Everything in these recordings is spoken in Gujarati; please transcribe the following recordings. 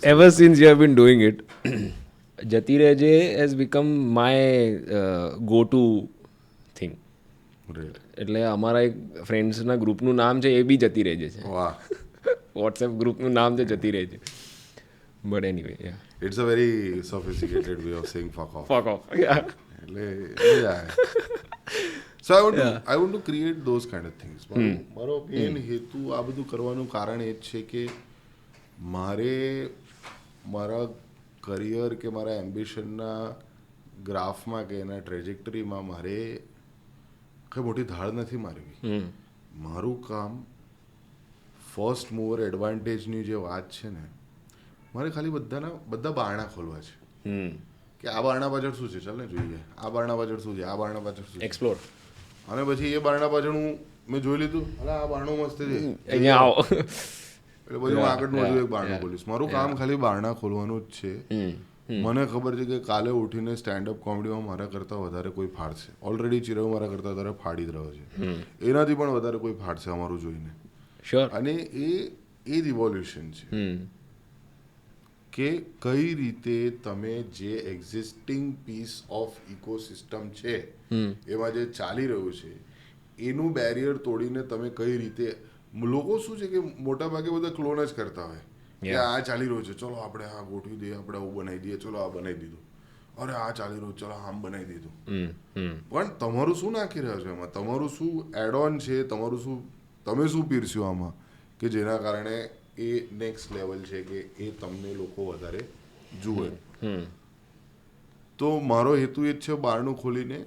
ever since you have been doing it, Jati Reje has become my go-to thing. Right. એટલે અમારા એક ફ્રેન્ડ્સના ગ્રુપનું નામ છે એ બી જતી રહેજે છે. વાહ. વોટ્સએપ ગ્રુપનું નામ છે જતી રહેજે. But anyway It's a very sophisticated way of saying fuck off. Fuck of. એટલે મજા આવે. So I want to create those kind of things. મારો મેન હેતુ આ બધું કરવાનું કારણ એ જ છે કે મારે મારા કરિયર કે મારા એમ્બિશનના ગ્રાફમાં કે એના ટ્રેજેક્ટરીમાં મારે કંઈ મોટી ધાડ નથી મારવી. મારું કામ ફર્સ્ટ મૂવર એડવાન્ટેજની જે વાત છે ને, મારે ખાલી બધા બારણા ખોલવા છે કે આ બારણા પાછળ શું છે, ચાલ ને જોઈએ, આ બારણા પાછળ શું છે, આ બારણા પાછળ શું છે, એક્સપ્લોર. અને પછી એ બારણા પાછળ મેં જોઈ લીધું, અલા આ બારણું મસ્ત છે, અહીંયા આવો. એટલે પછી હું આગળનું હજુ એક બારણું ખોલીશ. મારું કામ ખાલી બારણા ખોલવાનું જ છે. મને ખબર છે કે કાલે ઉઠીને સ્ટેન્ડઅપ કોમેડીમાં મારા કરતાં વધારે કોઈ ફાડશે. ઓલરેડી ચિરવ મારા કરતાં વધારે ફાડી જ રહ્યો છે, એનાથી પણ વધારે કોઈ ફાડશે અમારું જોઈને. શ્યોર. અને એ જ ઇવોલ્યુશન છે કે કઈ રીતે તમે જે એક્ઝિસ્ટિંગ પીસ ઓફ ઇકોસિસ્ટમ છે એમાં જે ચાલી રહ્યું છે એનું બેરિયર તોડીને તમે કઈ રીતે, લોકો શું છે કે મોટા ભાગે બધા ક્લોન જ કરતા હોય કે આ ચાલી રહ્યું છે, ચલો આપણે આ ગોઠવી દઈએ, આપણે આવું બનાવી દઈએ, ચલો આ બનાવી દીધું, અરે આ ચાલી રહ્યું, ચલો આમ બનાવી દીધું. પણ તમારું શું નાખી રહ્યો છો એમાં, તમારું શું એડ ઓન છે, તમારું શું, તમે શું પીરસ્યું આમાં કે જેના કારણે એ નેક્સ્ટ લેવલ છે કે એ તમને લોકો વધારે જુએ. તો મારો હેતુ એ જ છે બારણું ખોલીને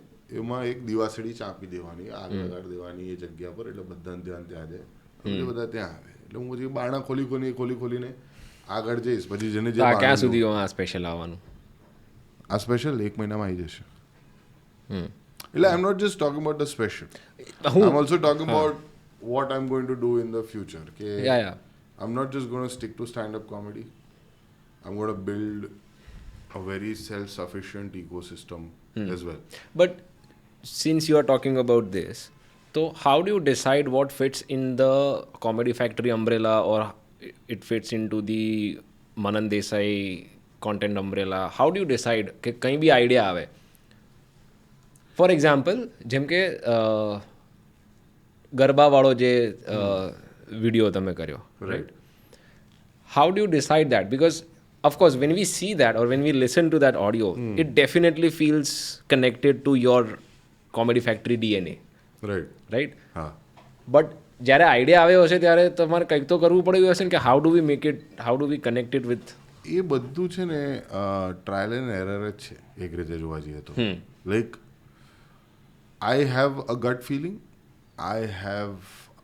એમાં એક દિવાસળી ચાંપી દેવાની, આગ લગાડી દેવાની એ જગ્યા પર, એટલે બધાને ધ્યાન ત્યાં જાય, એટલે બધા ત્યાં આવે. એટલે હું પછી બારણા ખોલીને આગળ જઈશ. પછી જેને જે ક્યાં સુધી આ સ્પેશિયલ આવવાનું? આ સ્પેશિયલ 1 મહિનામાં આવી જશે. એટલે I am not just talking about the special, I am also talking about what I'm going to do in the future. I'm not just going to stick to stand-up comedy. I'm going to build a very self-sufficient ecosystem as well. But since you are talking about this, so how do you decide what fits in the Comedy Factory umbrella or it fits into the Manan Desai content umbrella? How do you decide કે કંઈ બી આઈડિયા આવે? ફોર એક્ઝામ્પલ, જેમ કે ગરબાવાળો જે વિડીયો તમે કર્યો, Right. how do you decide that? Because of course when we see that or when we listen to that audio, it definitely feels connected to your Comedy Factory DNA, right? હા. But જ્યારે આઈડિયા આવ્યો હશે ત્યારે તમારે કંઈક તો કરવું પડ્યું હશે ને કે how do we make it, how do we connect it with? એ બધું છે ને ટ્રાયલ એન્ડ એરર જ છે એક રીતે જોવા જઈએ તો. Like I have a gut feeling, I have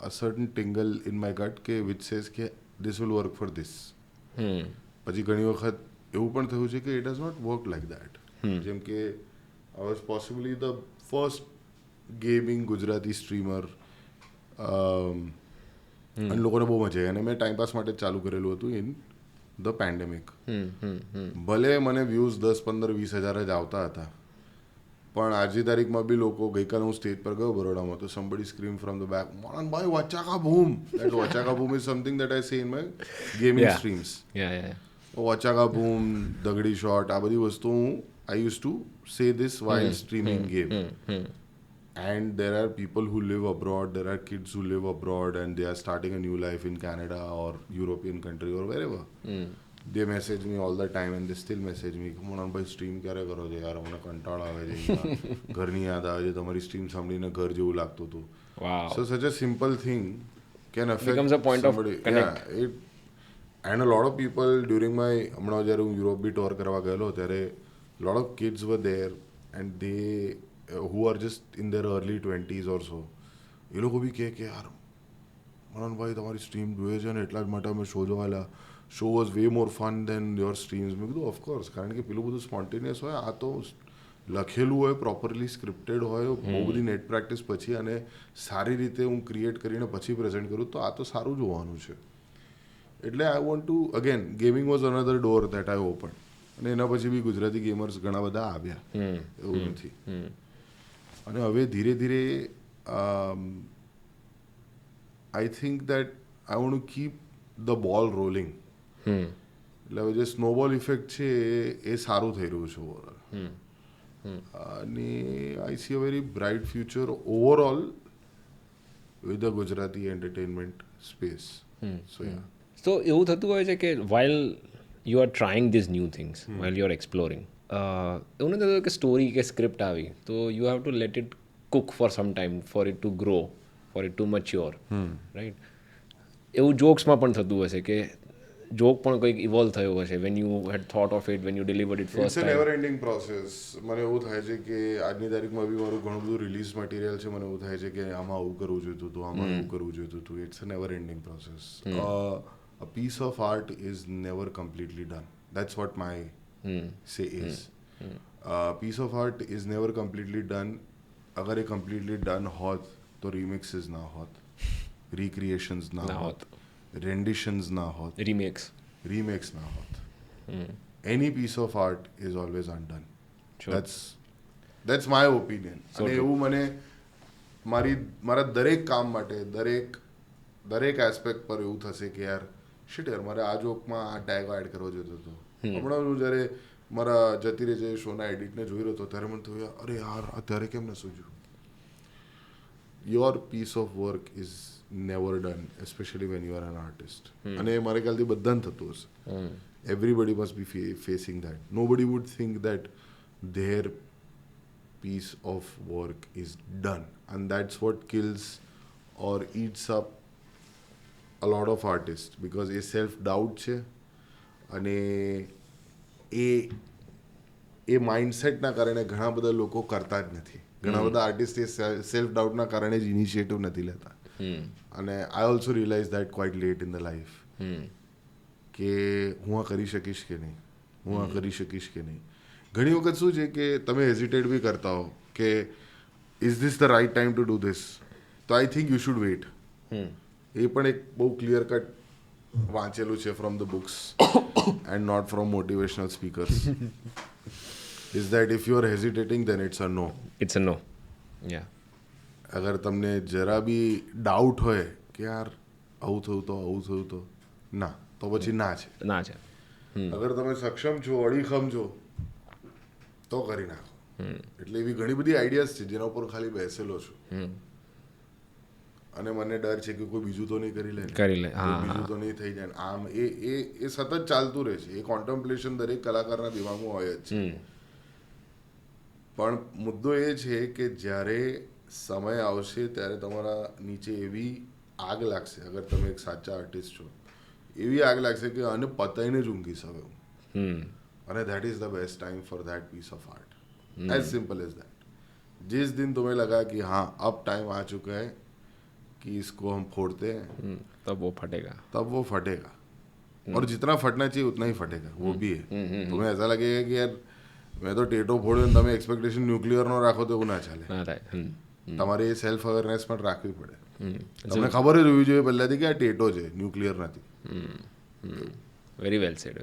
a certain tingle in my gut કે which says કે this will work for this. પછી ઘણી વખત એવું પણ થયું છે કે it does not work like that. જેમ કે I was possibly the first gaming Gujarati streamer, અને લોકોને બહુ મજા આવી, અને મેં ટાઈમપાસ માટે ચાલુ કરેલું હતું ઇન ધ પેન્ડેમિક. ભલે મને વ્યૂઝ 10-15-20 હજાર જ આવતા હતા, પણ આજની તારીખમાં બી લોકો, ગઈકાલે હું સ્ટેજ પર ગયો બરોડામાં, તો somebody scream from the back, Mohanbhai વચાકા બૂમ. That વચાકા બૂમ is something that I say in my gaming streams. વચાકા બૂમ, દગડી શોટ, આ બધી વસ્તુ હું I used to say this while streaming game. And there are people who live abroad, there are kids who live abroad and they are starting a new life in Canada or European country or wherever. They message me all the time and they still message me, Mohanbhai stream ક્યારે કરો છો યાર, મને કંટાળો આવે છે, ઘરની યાદ આવે છે, તમારી સ્ટ્રીમ સાંભળીને ઘર જેવું લાગતું હતું. So such a simple thing can affect becomes a point somebody. of connect. And a lot of people during my, હમણાં જ્યારે હું યુરોપ બી ટોર કરવા ગયેલો ત્યારે lot of kids were there and they who are just in their early 20s or so, એ લોકો બી કહે કે યાર મનનભાઈ તમારી સ્ટ્રીમ જોઈએ છે ને એટલા જ માટે અમે શો જોવાયેલા, show was way more fun than your streams. મેં કીધું ઓફકોર્સ, કારણ કે પેલું બધું સ્પોન્ટેનિયસ હોય, આ તો લખેલું હોય, પ્રોપરલી સ્ક્રિપ્ટેડ હોય, બહુ બધી નેટ પ્રેક્ટિસ પછી અને સારી રીતે હું ક્રિએટ કરીને પછી પ્રેઝન્ટ કરું, તો આ તો સારું જોવાનું છે. એટલે I want to, again gaming was another door that I open, અને એના પછી બી ગુજરાતી ગેમર્સ ઘણા બધા આવ્યા, એવું નથી. અને હવે ધીરે ધીરે I think that I want to keep the ball rolling. એટલે હવે જે સ્નોબોલ ઇફેક્ટ છે એ સારું થઈ રહ્યું છે ઓવરઓલ. અને I see a very bright future overall with the Gujarati entertainment space. So yeah. તો એવું થતું હોય છે કે while you are trying this new things, while you are exploring, એવું નથી થતું કે સ્ટોરી કે સ્ક્રિપ્ટ આવી તો you have to let it cook for some time for it to grow, for it to mature, right? એવું જોક્સમાં પણ થતું હશે કે જોક પણ કંઈક ઇવોલ્વ થયો હશે when you had thought of it, when you delivered it it's first a time. Never ending process. મને એવું થાય છે કે આજની તારીખમાં બી મારું ઘણું બધું રિલીઝ મટીરિયલ છે. મને એવું થાય છે કે આમાં આવું કરવું જોઈતું હતું, આમાં આવું કરવું જોઈતું હતું. It's a never ending process. A piece of art is never completely done. That's what my say is. Piece of art is never completely done. અગર એ કમ્પ્લીટલી ડન હોત તો રિમિક્સીસ ના હોત, રિક્રિએશન્સ ના હોત, રેન્ડિશન્સ ના હોત, રીમેક્સ ના હોત. Any piece of art is always undone. Sure. That's my opinion. અને એવું મને મારા દરેક કામ માટે દરેક એસ્પેક્ટ પર એવું થશે કે યાર શિટ યાર મારે આ જોકમાં આ ટેગ એડ કરવો જોઈતો હતો. હમણાં હું જ્યારે મારા જતી રહે જે શોના એડિટને જોઈ રહ્યો હતો ત્યારે મને થયું અરે યાર અત્યારે કેમ ન સૂઝ્યું. Your piece of work is never done, especially when you are an artist. અને એ મારે ખ્યાલથી બધાને થતું હશે. Everybody must be facing that. Nobody would think that their piece of work is done, and that's what kills or eats up a lot of artists, because A self doubt છે અને એ માઇન્ડસેટના કારણે ઘણા બધા લોકો કરતા જ નથી. ઘણા બધા આર્ટિસ્ટ એ સેલ્ફ ડાઉટના કારણે જ ઇનિશિયેટિવ નથી લેતા. અને I also realise that quite late in the life કે હું આ કરી શકીશ કે નહીં, હું આ કરી શકીશ કે નહીં. ઘણી વખત શું છે કે તમે હેઝિટેટ બી કરતા હો કે is this the right time to do this, તો I think you should wait. એ પણ એક બહુ ક્લિયર કટ વાંચેલું છે from the books and not from motivational speakers. Is that if you are hesitating then it's a no. It's a no. Yeah. અગર તમને જરા બી ડાઉટ હોય કે યાર આવું થયું તો ના, તો પછી ના છે. અગર તમે સક્ષમ છો, અડીખમ છો, તો કરી નાખો. એટલે એવી ઘણી બધી આઈડિયાઝ છે જેના ઉપર ખાલી બેસેલો છું. અને મને ડર છે કે કોઈ બીજું તો નહીં કરી લે, બીજું તો નહીં થઈ જાય. આમ એ સતત ચાલતું રહે છે. એ કોન્ટેમ્પ્લેશન દરેક કલાકારના દિમાગમાં હોય જ છે. પણ મુદ્દો એ છે કે જ્યારે સમય આવશે ત્યારે તમારા નીચે એવી આગ લાગશે, અગર તમે એક સાચા આર્ટિસ્ટ છો, એવી આગ લાગશે કે આને પતાઈને જ ઊંઘીશ હવે હું. અને that is the best time for that piece of art. As simple as that. जिस दिन तुम्हें लगा कि हाँ अब टाइम आ चुका है कि इसको हम फोड़ते हैं, तब वो फटेगा. और जितना फटना चाहिए उतना ही फटेगा. वो भी है. तुम्हें ऐसा लगेगा कि यार મેં તો ટેટો ફોડ્યો ને તમે એક્સપેક્ટેશન ન્યુક્લિયરનો રાખો તો એવું ના ચાલે. તમારે એ સેલ્ફ અવેરનેસ પણ રાખવી પડે. તમને ખબર જ હોવી જોઈએ પહેલાથી કે આ ટેટો છે, ન્યુક્લિયર નથી. Very well sad.